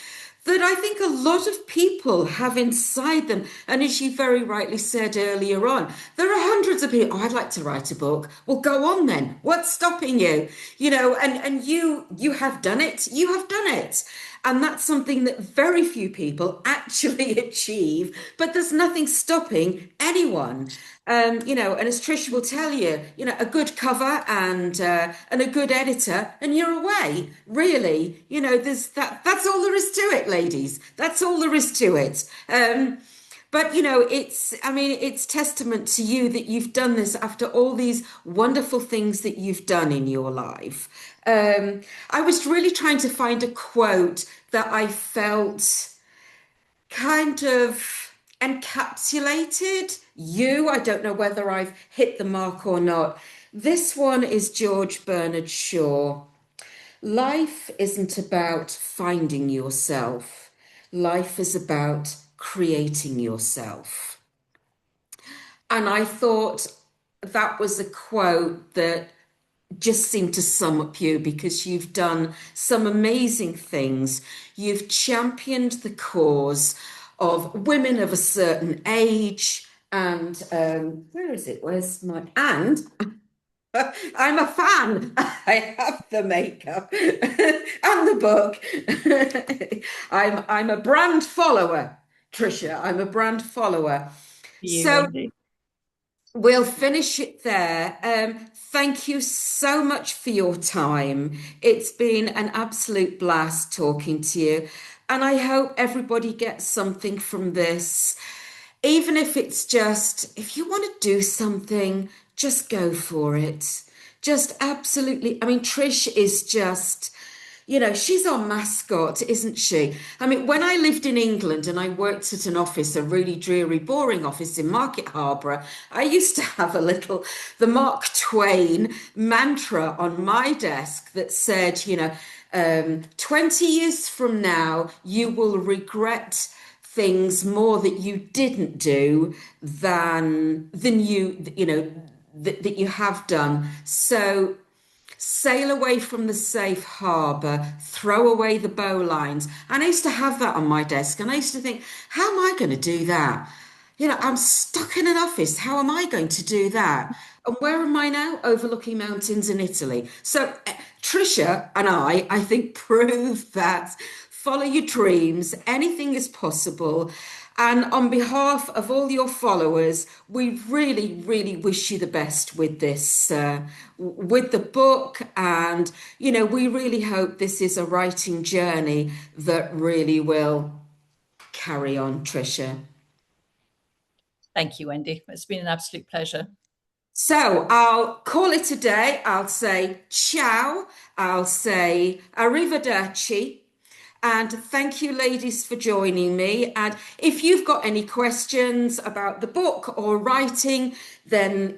that I think a lot of people have inside them. And as you very rightly said earlier on, there are hundreds of people, I'd like to write a book. Well, go on then. What's stopping you? And you have done it. You have done it. And that's something that very few people actually achieve, but there's nothing stopping anyone. And as Tricia will tell you, a good cover and a good editor, and you're away. Really, there's that's all there is to it, ladies. That's all there is to it. But it's testament to you that you've done this after all these wonderful things that you've done in your life. I was really trying to find a quote that I felt kind of encapsulated you. I don't know whether I've hit the mark or not. This one is George Bernard Shaw. Life isn't about finding yourself. Life is about creating yourself. And I thought that was a quote that just seemed to sum up you, because you've done some amazing things. You've championed the cause of women of a certain age. And where is it? Where's my... And I'm a fan. I have the makeup and the book. I'm a brand follower, Tricia. I'm a brand follower. So we'll finish it there. Thank you so much for your time. It's been an absolute blast talking to you. And I hope everybody gets something from this. Even if it's just, if you want to do something, just go for it. Just absolutely. I mean, Trish is just, she's our mascot, isn't she? I mean, when I lived in England and I worked at an office, a really dreary, boring office in Market Harborough, I used to have the Mark Twain mantra on my desk that said, 20 years from now, you will regret things more that you didn't do than that you have done. So sail away from the safe harbour, throw away the bowlines. And I used to have that on my desk, and I used to think, how am I going to do that? I'm stuck in an office. How am I going to do that? And where am I now? Overlooking mountains in Italy. So Tricia and I think, prove that follow your dreams. Anything is possible. And on behalf of all your followers, we really, really wish you the best with this, with the book. And, we really hope this is a writing journey that really will carry on, Tricia. Thank you, Wendy. It's been an absolute pleasure. So I'll call it a day. I'll say ciao. I'll say arrivederci. And thank you, ladies, for joining me. And if you've got any questions about the book or writing, then,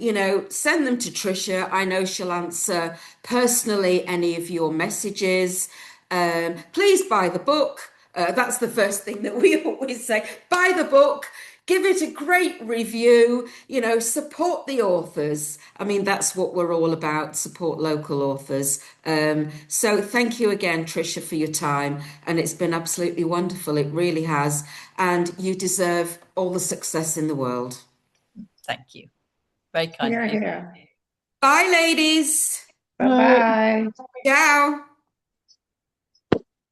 send them to Tricia. I know she'll answer personally any of your messages. Please buy the book. That's the first thing that we always say. Buy the book. Give it a great review, support the authors. I mean, that's what we're all about, support local authors. So thank you again, Tricia, for your time. And it's been absolutely wonderful. It really has. And you deserve all the success in the world. Thank you. Very kind Here, of you. here. Bye, ladies. Bye-bye. Ciao.